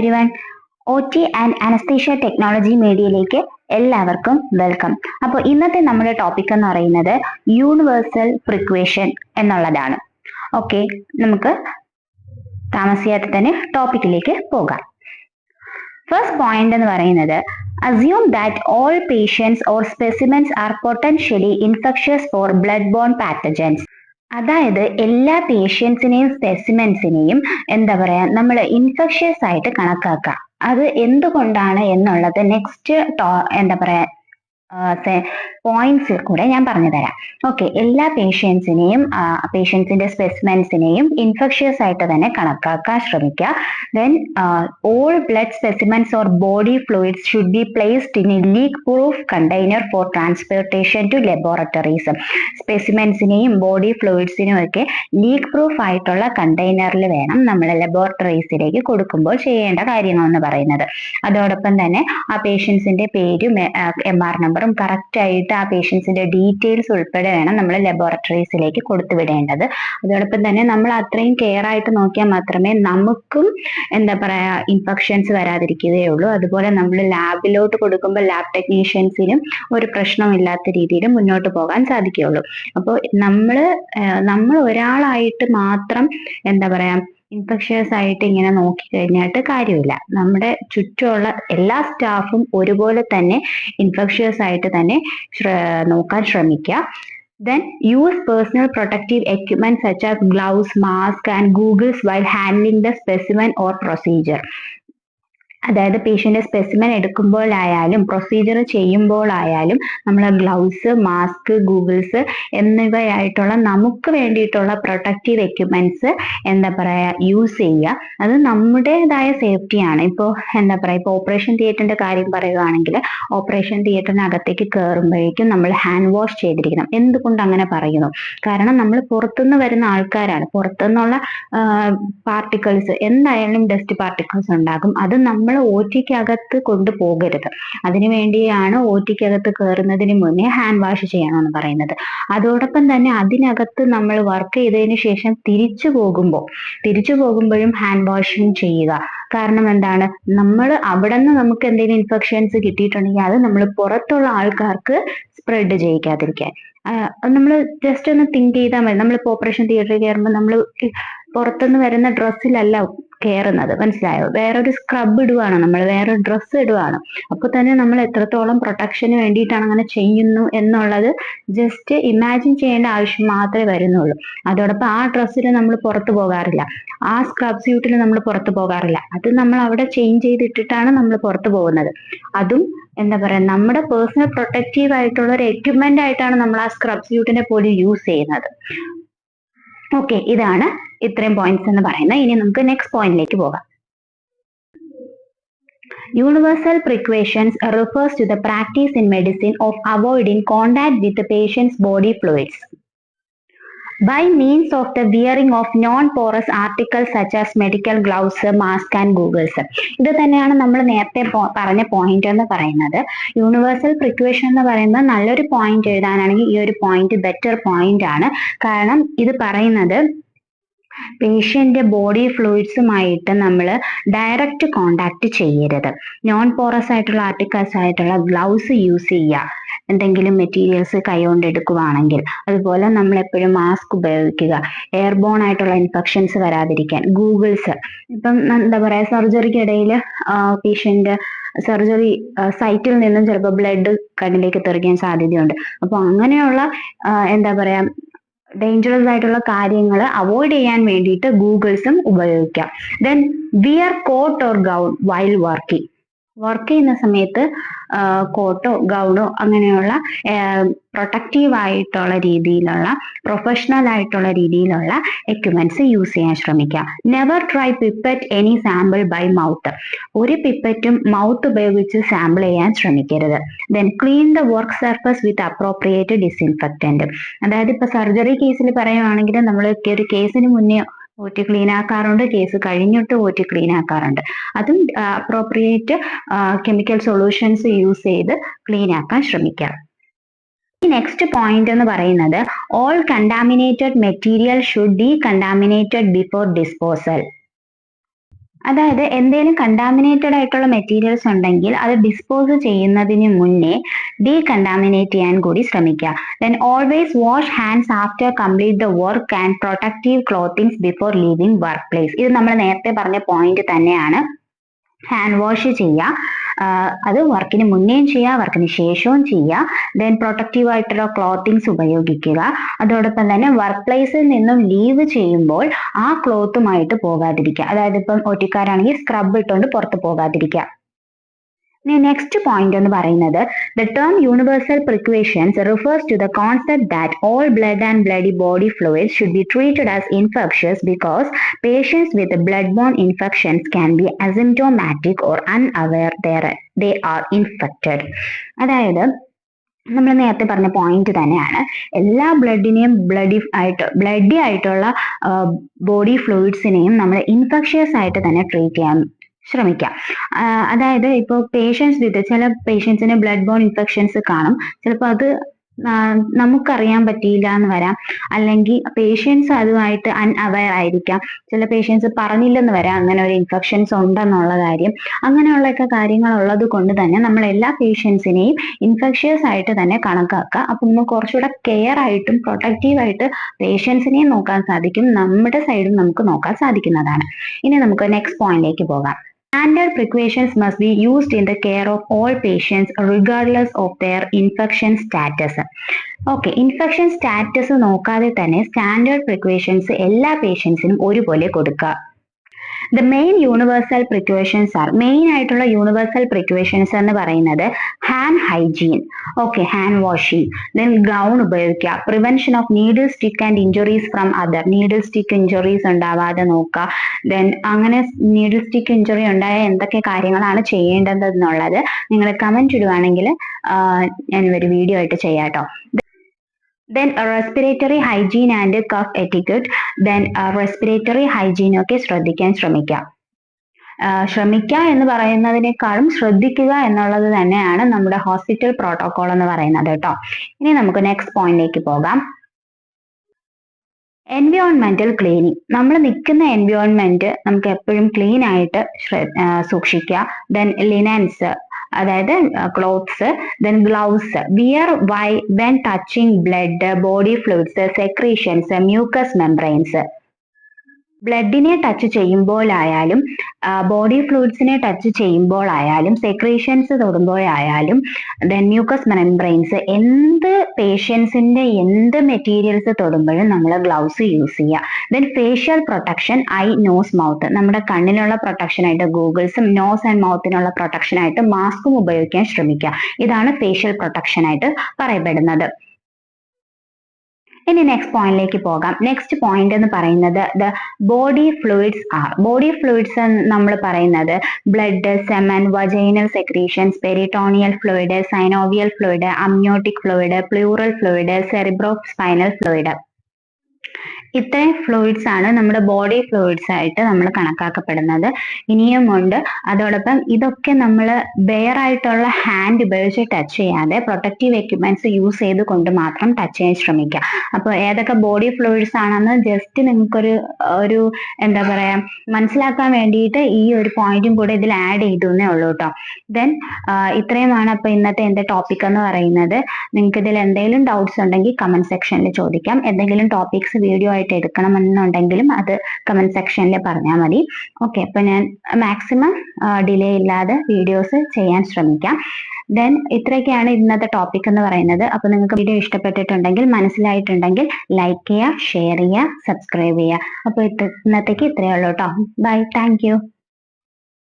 Everyone, OT and anaesthesia technology മീഡിയയിലേക്ക് എല്ലാവർക്കും welcome. അപ്പോൾ ഇന്നത്തെ നമ്മുടെ ടോപ്പിക് എന്ന് പറയുന്നത് യൂണിവേഴ്സൽ ഫ്രീക്വേഷൻ എന്നുള്ളതാണ്. ഓക്കെ, നമുക്ക് താമസിയാതെ തന്നെ ടോപ്പിക്കിലേക്ക് പോകാം. ഫസ്റ്റ് പോയിന്റ് എന്ന് പറയുന്നത് assume that all patients or specimens are potentially infectious for blood-borne pathogens. അതായത് എല്ലാ പേഷ്യൻസിനെയും സ്പെസിമെൻസിനെയും എന്താ പറയാ നമ്മൾ ഇൻഫെക്ഷ്യസ് ആയിട്ട് കണക്കാക്കുക. അത് എന്തുകൊണ്ടാണ് എന്നുള്ളത് നെക്സ്റ്റ് എന്താ പറയാ പോയിന്റ്സിൽ കൂടെ ഞാൻ പറഞ്ഞു തരാം. ഓക്കെ, എല്ലാ പേഷ്യൻസിന്റെ സ്പെസിമെൻസിനെയും ഇൻഫെക്ഷ്യസ് ആയിട്ട് തന്നെ കണക്കാക്കാൻ ശ്രമിക്കുക. Then all blood specimens or body fluids should be placed in a leak proof container for transportation to laboratories. സ്പെസിമെൻസിനെയും ബോഡി ഫ്ലൂയിഡ്സിനും ഒക്കെ ലീക്ക് പ്രൂഫ് ആയിട്ടുള്ള കണ്ടെയ്നറിൽ വേണം നമ്മൾ ലബോറട്ടറീസിലേക്ക് കൊടുക്കുമ്പോൾ ചെയ്യേണ്ട കാര്യങ്ങൾ എന്ന് പറയുന്നത്. അതോടൊപ്പം തന്നെ ആ പേഷ്യൻസിന്റെ പേരും MR നമ്പറും കറക്റ്റ് ആയിട്ട് ആ പേഷ്യൻസിന്റെ ഡീറ്റെയിൽസ് ഉൾപ്പെടെ വേണം നമ്മൾ ലബോറട്ടറീസിലേക്ക് കൊടുത്തു വിടേണ്ടത്. അതോടൊപ്പം തന്നെ നമ്മൾ അത്രയും കെയർ ആയിട്ട് നോക്കിയാൽ മാത്രമേ നമുക്കും എന്താ പറയാ ഇൻഫെക്ഷൻസ് വരാതിരിക്കുകയുള്ളൂ. അതുപോലെ നമ്മൾ ലാബിലോട്ട് കൊടുക്കുമ്പോൾ ലാബ് ടെക്നീഷ്യൻസിനും ഒരു പ്രശ്നമില്ലാത്ത രീതിയിൽ മുന്നോട്ട് പോകാൻ സാധിക്കുകയുള്ളൂ. അപ്പോൾ നമ്മൾ ഒരാളായിട്ട് മാത്രം എന്താ പറയാ ഇൻഫെക്ഷ്യസ് ആയിട്ട് ഇങ്ങനെ നോക്കിക്കഴിഞ്ഞിട്ട് കാര്യമില്ല. നമ്മുടെ ചുറ്റുമുള്ള എല്ലാ സ്റ്റാഫും ഒരുപോലെ തന്നെ ഇൻഫെക്ഷ്യസ് ആയിട്ട് തന്നെ നോക്കാൻ ശ്രമിക്കുക. Then use personal protective equipment such as gloves, mask and goggles while handling the specimen or procedure. അതായത് പേഷ്യന്റ് സ്പെസിമെൻ എടുക്കുമ്പോഴായാലും പ്രൊസീജിയർ ചെയ്യുമ്പോഴായാലും നമ്മൾ ഗ്ലൗസ്, മാസ്ക്, ഗൂഗിൾസ് എന്നിവയായിട്ടുള്ള നമുക്ക് വേണ്ടിയിട്ടുള്ള പ്രൊട്ടക്റ്റീവ് എക്യുപ്മെന്റ്സ് എന്താ പറയാ യൂസ് ചെയ്യുക. അത് നമ്മുടേതായ സേഫ്റ്റിയാണ്. ഇപ്പോൾ എന്താ പറയാ ഇപ്പോൾ ഓപ്പറേഷൻ തിയേറ്ററിന്റെ കാര്യം പറയുകയാണെങ്കിൽ ഓപ്പറേഷൻ തിയേറ്ററിനകത്തേക്ക് കയറുമ്പോഴേക്കും നമ്മൾ ഹാൻഡ് വാഷ് ചെയ്തിരിക്കണം. എന്തുകൊണ്ട് അങ്ങനെ പറയുന്നു? കാരണം നമ്മൾ പുറത്തുനിന്ന് വരുന്ന ആൾക്കാരാണ്. പുറത്തുനിന്നുള്ള പാർട്ടിക്കിൾസ് എന്തായാലും ഡസ്റ്റ് പാർട്ടിക്കിൾസ് ഉണ്ടാകും. അത് നമ്മൾ OT-ക്കകത്ത് കൊണ്ടുപോകരുത്. അതിനുവേണ്ടിയാണ് OT-ക്കകത്ത് കയറുന്നതിന് മുന്നേ ഹാൻഡ് വാഷ് ചെയ്യണമെന്ന് പറയുന്നത്. അതോടൊപ്പം തന്നെ അതിനകത്ത് നമ്മൾ വർക്ക് ചെയ്തതിന് ശേഷം തിരിച്ചു പോകുമ്പോഴും ഹാൻഡ് വാഷിങ് ചെയ്യുക. കാരണം എന്താണ്, നമ്മൾ അവിടെ നിന്ന് നമുക്ക് എന്തെങ്കിലും ഇൻഫെക്ഷൻസ് കിട്ടിയിട്ടുണ്ടെങ്കിൽ അത് നമ്മൾ പുറത്തുള്ള ആൾക്കാർക്ക് സ്പ്രെഡ് ചെയ്യിക്കാതിരിക്കാൻ നമ്മൾ ജസ്റ്റ് ഒന്ന് തിങ്ക് ചെയ്താൽ മതി. നമ്മളിപ്പോൾ ഓപ്പറേഷൻ തിയേറ്ററിൽ കയറുമ്പോൾ നമ്മൾ പുറത്തുനിന്ന് വരുന്ന ഡ്രസ്സിലല്ല കയറുന്നത്, മനസ്സിലായോ? വേറൊരു സ്ക്രബ് ഇടുവാണ്, നമ്മൾ വേറൊരു ഡ്രസ്സ് ഇടുവാണ്. അപ്പൊ തന്നെ നമ്മൾ എത്രത്തോളം പ്രൊട്ടക്ഷന് വേണ്ടിയിട്ടാണ് അങ്ങനെ ചെയ്യുന്നു എന്നുള്ളത് ജസ്റ്റ് ഇമാജിൻ ചെയ്യേണ്ട ആവശ്യം മാത്രമേ വരുന്നുള്ളൂ. അതോടൊപ്പം ആ ഡ്രസ്സിൽ നമ്മൾ പുറത്തു പോകാറില്ല, ആ സ്ക്രബ് സ്യൂട്ടിൽ നമ്മൾ പുറത്തു പോകാറില്ല. അത് നമ്മൾ അവിടെ ചേഞ്ച് ചെയ്തിട്ടിട്ടാണ് നമ്മൾ പുറത്തു പോകുന്നത്. അതും എന്താ പറയാ നമ്മുടെ പേഴ്സണൽ പ്രൊട്ടക്റ്റീവ് ആയിട്ടുള്ള ഒരു എക്യുപ്മെന്റ് ആയിട്ടാണ് നമ്മൾ ആ സ്ക്രബ് സ്യൂട്ടിനെ പോലും യൂസ് ചെയ്യുന്നത്. ഓക്കെ, ഇതാണ് ഇത്രയും പോയിന്റ്സ് എന്ന് പറയുന്നത്. ഇനി നമുക്ക് നെക്സ്റ്റ് പോയിന്റിലേക്ക് പോകാം. Universal precautions refers to the practice in medicine of avoiding contact with the patient's body fluids by means of the wearing of non-porous articles such as medical gloves, mask and goggles. ഇത് തന്നെയാണ് നമ്മൾ നേരത്തെ പറഞ്ഞ point എന്ന് പറയുന്നത്. Universal precaution എന്ന് പറയുന്നത് നല്ലൊരു പോയിന്റ് എഴുതാനാണെങ്കിൽ ഈ ഒരു പോയിന്റ് ബെറ്റർ പോയിന്റ് ആണ്. കാരണം ഇത് പറയുന്നത് പേഷ്യന്റ് ബോഡി ഫ്ലൂയിഡ്സുമായിട്ട് നമ്മൾ ഡയറക്റ്റ് കോണ്ടാക്ട് ചെയ്യരുത്. നോൺ പോറസ് ആയിട്ടുള്ള ആർട്ടിക്കിൾസ് ആയിട്ടുള്ള ഗ്ലൗസ് യൂസ് ചെയ്യുക, എന്തെങ്കിലും മെറ്റീരിയൽസ് കൈകൊണ്ട് എടുക്കുകയാണെങ്കിൽ. അതുപോലെ നമ്മൾ എപ്പോഴും മാസ്ക് ഉപയോഗിക്കുക, എയർബോൺ ആയിട്ടുള്ള ഇൻഫെക്ഷൻസ് വരാതിരിക്കാൻ. ഗൂഗിൾസ്, ഇപ്പം എന്താ പറയാ സർജറിക്കിടയിൽ പേഷ്യന്റ് സർജറി സൈറ്റിൽ നിന്നും ചിലപ്പോൾ ബ്ലഡ് കണ്ണിലേക്ക് തെറിക്കാൻ സാധ്യതയുണ്ട്. അപ്പൊ അങ്ങനെയുള്ള എന്താ പറയാ ഡേഞ്ചറസ് ആയിട്ടുള്ള കാര്യങ്ങൾ അവോയ്ഡ് ചെയ്യാൻ വേണ്ടിയിട്ട് ഗൂഗിൾസും ഉപയോഗിക്കാം. Then wear coat or gown while working. Work ചെയ്യുന്ന സമയത്ത് കോട്ടോ ഗൗണോ അങ്ങനെയുള്ള പ്രൊട്ടക്റ്റീവ് ആയിട്ടുള്ള രീതിയിലുള്ള പ്രൊഫഷണൽ ആയിട്ടുള്ള രീതിയിലുള്ള എക്യുപ്മെന്റ്സ് യൂസ് ചെയ്യാൻ ശ്രമിക്കുക. Never try pipette any sample by mouth. ഒരു പിപ്പറ്റും മൗത്ത് ഉപയോഗിച്ച് സാമ്പിൾ ചെയ്യാൻ ശ്രമിക്കരുത്. Then clean the work surface with appropriate disinfectant. അതായത് ഇപ്പൊ സർജറി കേസിൽ പറയുവാണെങ്കിൽ നമ്മൾ ഒരു കേസിന് മുന്നേ OT ക്ലീൻ ആക്കാറുണ്ട്, കേസ് കഴിഞ്ഞിട്ട് OT ക്ലീൻ ആക്കാറുണ്ട്. അതും അപ്രോപ്രിയേറ്റ് കെമിക്കൽ സൊല്യൂഷൻസ് യൂസ് ചെയ്ത് ക്ലീൻ ആക്കാൻ ശ്രമിക്കാം. നെക്സ്റ്റ് പോയിന്റ് എന്ന് പറയുന്നത് all contaminated material should decontaminated before disposal. അതായത് എന്തെങ്കിലും കണ്ടാമിനേറ്റഡ് ആയിട്ടുള്ള മെറ്റീരിയൽസ് ഉണ്ടെങ്കിൽ അത് ഡിസ്പോസ് ചെയ്യുന്നതിന് മുന്നേ ഡീകണ്ടാമിനേറ്റ് ചെയ്യാൻ കൂടി ശ്രമിക്കുക. Then always wash hands after complete the work and protective clothings before leaving work place. ഇത് നമ്മൾ നേരത്തെ പറഞ്ഞ പോയിന്റ് തന്നെയാണ്. ഹാൻഡ് വാഷ് ചെയ്യുക, അത് വർക്കിന് മുന്നേയും ചെയ്യുക, വർക്കിന് ശേഷവും ചെയ്യുക. ദെൻ പ്രൊട്ടക്റ്റീവ് ആയിട്ടുള്ള ക്ലോത്തിങ്സ് ഉപയോഗിക്കുക. അതോടൊപ്പം തന്നെ വർക്ക് പ്ലേസിൽ നിന്നും ലീവ് ചെയ്യുമ്പോൾ ആ ക്ലോത്തുമായിട്ട് പോകാതിരിക്കുക. അതായത് ഇപ്പം ഒറ്റിക്കാരാണെങ്കിൽ സ്ക്രബ് ഇട്ടുകൊണ്ട് പുറത്ത് പോകാതിരിക്കുക. നെക്സ്റ്റ് പോയിന്റ് എന്ന് പറയുന്നത് the term universal precautions refers to the concept that all blood and bloody body fluids should be treated as infectious because patients with bloodborne infections can be asymptomatic or unaware they are infected. അതായത് നമ്മൾ നേരത്തെ പറഞ്ഞ point തന്നെയാണ്. എല്ലാ ബ്ലഡിനെയും bloody ആയിട്ടുള്ള body ഫ്ലൂയിഡ്സിനെയും നമ്മൾ infectious ആയിട്ട് തന്നെ ട്രീറ്റ് ചെയ്യാൻ ശ്രമിക്കാം. അതായത് ഇപ്പോൾ ചില പേഷ്യൻസിന് ബ്ലഡ് ബോൺ ഇൻഫെക്ഷൻസ് കാണും. ചിലപ്പോൾ അത് നമുക്കറിയാൻ പറ്റിയില്ല എന്ന് വരാം, അല്ലെങ്കിൽ പേഷ്യൻസ് അതുമായിട്ട് അൺഅവയർ ആയിരിക്കാം. ചില പേഷ്യൻസ് പറഞ്ഞില്ലെന്ന് വരാം അങ്ങനെ ഒരു ഇൻഫെക്ഷൻസ് ഉണ്ടെന്നുള്ള കാര്യം. അങ്ങനെയുള്ളൊക്കെ കാര്യങ്ങൾ ഉള്ളത് കൊണ്ട് തന്നെ നമ്മൾ എല്ലാ പേഷ്യൻസിനെയും ഇൻഫെക്ഷ്യസ് ആയിട്ട് തന്നെ കണക്കാക്കുക. അപ്പൊ നമുക്ക് കുറച്ചുകൂടെ കെയർ ആയിട്ടും പ്രൊട്ടക്റ്റീവ് ആയിട്ട് പേഷ്യൻസിനെയും നോക്കാൻ സാധിക്കും, നമ്മുടെ സൈഡും നമുക്ക് നോക്കാൻ സാധിക്കുന്നതാണ്. ഇനി നമുക്ക് നെക്സ്റ്റ് പോയിന്റിലേക്ക് പോകാം. Standard precautions must be used in the care of all patients regardless of their infection status. Okay, infection status നോക്കാതെ തന്നെ സ്റ്റാൻഡേർഡ് പ്രിക്കോഷൻസ് എല്ലാ പേഷ്യൻസിനും ഒരുപോലെ കൊടുക്കുക. The main universal precautions are main ആയിട്ടുള്ള യൂണിവേഴ്സൽ പ്രിക്കോഷൻസ് എന്ന് പറയുന്നത് hand hygiene, okay, hand washing, then gown ഉപയോഗിക്കുക, prevention of needle stick and injuries from other, needle stick injuries ഉണ്ടാവാതെ നോക്കുക. ദെൻ അങ്ങനെ നീഡിൽ സ്റ്റിക്ക് ഇഞ്ചുറി ഉണ്ടായ എന്തൊക്കെ കാര്യങ്ങളാണ് ചെയ്യേണ്ടതെന്നുള്ളത് നിങ്ങൾ കമന്റ് ഇടുവാണെങ്കിൽ ഞാൻ ഒരു വീഡിയോ ആയിട്ട് ചെയ്യാം കേട്ടോ. Then respiratory hygiene and cough etiquette. Then respiratory hygiene ഒക്കെ ശ്രദ്ധിക്കാൻ ശ്രമിക്കുക. ശ്രമിക്കുക എന്ന് പറയുന്നതിനേക്കാളും ശ്രദ്ധിക്കുക എന്നുള്ളത് തന്നെയാണ് നമ്മുടെ ഹോസ്പിറ്റൽ പ്രോട്ടോകോൾ എന്ന് പറയുന്നത് കേട്ടോ. ഇനി നമുക്ക് നെക്സ്റ്റ് പോയിന്റിലേക്ക് പോകാം. എൻവയോൺമെന്റൽ ക്ലീനിങ്. നമ്മൾ നിൽക്കുന്ന എൻവയോൺമെന്റ് നമുക്ക് എപ്പോഴും ക്ലീൻ ആയിട്ട് സൂക്ഷിക്കുക. ദെൻ ലിനൻസ്, അതായത് clothes, then gloves, wear when touching blood, body fluids, secretions, mucous membranes. ബ്ലഡിനെ ടച്ച് ചെയ്യുമ്പോഴായാലും ബോഡി ഫ്ലൂയിഡ്സിനെ ടച്ച് ചെയ്യുമ്പോഴായാലും സെക്രീഷൻസ് തൊടുമ്പോഴായാലും ദെൻ മ്യൂക്കസ് മെംബ്രെയിൻസ്, എന്ത് പേഷ്യൻസിന്റെ എന്ത് മെറ്റീരിയൽസ് തൊടുമ്പോഴും നമ്മൾ ഗ്ലൗസ് യൂസ് ചെയ്യുക. Then facial protection, eye, nose, mouth. നമ്മുടെ കണ്ണിനുള്ള പ്രൊട്ടക്ഷൻ ആയിട്ട് ഗൂഗിൾസും നോസ് ആൻഡ് മൗത്തിനുള്ള പ്രൊട്ടക്ഷൻ ആയിട്ട് മാസ്കും ഉപയോഗിക്കാൻ ശ്രമിക്കുക. ഇതാണ് ഫേഷ്യൽ പ്രൊട്ടക്ഷൻ ആയിട്ട് പറയപ്പെടുന്നത്. ഇനി നെക്സ്റ്റ് പോയിന്റിലേക്ക് പോകാം. നെക്സ്റ്റ് പോയിന്റ് എന്ന് പറയുന്നത് the body fluids R. Body fluids നമ്മൾ പറയുന്നത് blood, semen, vaginal secretions, peritoneal fluid, synovial fluid, amniotic fluid, plural fluid, cerebro spinal fluid. ഇത്രയും ഫ്ലൂയിഡ്സ് ആണ് നമ്മുടെ ബോഡി ഫ്ലൂയിഡ്സ് ആയിട്ട് നമ്മൾ കണക്കാക്കപ്പെടുന്നത്. ഇനിയും ഉണ്ട്. അതോടൊപ്പം ഇതൊക്കെ നമ്മൾ ബെയർ ആയിട്ടുള്ള ഹാൻഡ് ഉപയോഗിച്ച് ടച്ച് ചെയ്യാതെ പ്രൊട്ടക്റ്റീവ് എക്യുപ്മെന്റ്സ് യൂസ് ചെയ്തുകൊണ്ട് മാത്രം ടച്ച് ചെയ്യാൻ ശ്രമിക്കുക. അപ്പോൾ ഏതൊക്കെ ബോഡി ഫ്ലൂയിഡ്സ് ആണെന്ന് ജസ്റ്റ് നിങ്ങൾക്കൊരു എന്താ പറയാ മനസ്സിലാക്കാൻ വേണ്ടിയിട്ട് ഈ ഒരു പോയിന്റും കൂടെ ഇതിൽ ആഡ് ചെയ്തേ ഉള്ളൂ കേട്ടോ. ദെൻ ഇത്രയുമാണ് അപ്പൊ ഇന്നത്തെ എന്റെ ടോപ്പിക് എന്ന് പറയുന്നത്. നിങ്ങൾക്ക് ഇതിൽ എന്തെങ്കിലും ഡൗട്ട്സ് ഉണ്ടെങ്കിൽ കമന്റ് സെക്ഷനിൽ ചോദിക്കാം. എന്തെങ്കിലും ടോപ്പിക്സ് വീഡിയോ ആയിട്ട് എടുക്കണമെന്നുണ്ടെങ്കിലും അത് കമന്റ് സെക്ഷനിൽ പറഞ്ഞാൽ മതി. ഓക്കെ, അപ്പൊ ഞാൻ മാക്സിമം ഡിലേ ഇല്ലാതെ വീഡിയോസ് ചെയ്യാൻ ശ്രമിക്കാം. ദെൻ ഇത്രയൊക്കെയാണ് ഇന്നത്തെ ടോപ്പിക് എന്ന് പറയുന്നത്. അപ്പൊ നിങ്ങൾക്ക് വീഡിയോ ഇഷ്ടപ്പെട്ടിട്ടുണ്ടെങ്കിൽ, മനസ്സിലായിട്ടുണ്ടെങ്കിൽ ലൈക്ക് ചെയ്യുക, ഷെയർ ചെയ്യുക, സബ്സ്ക്രൈബ് ചെയ്യുക. അപ്പൊ ഇന്നത്തേക്ക് ഇത്രയേ ഉള്ളൂ കേട്ടോ. Bye, thank U.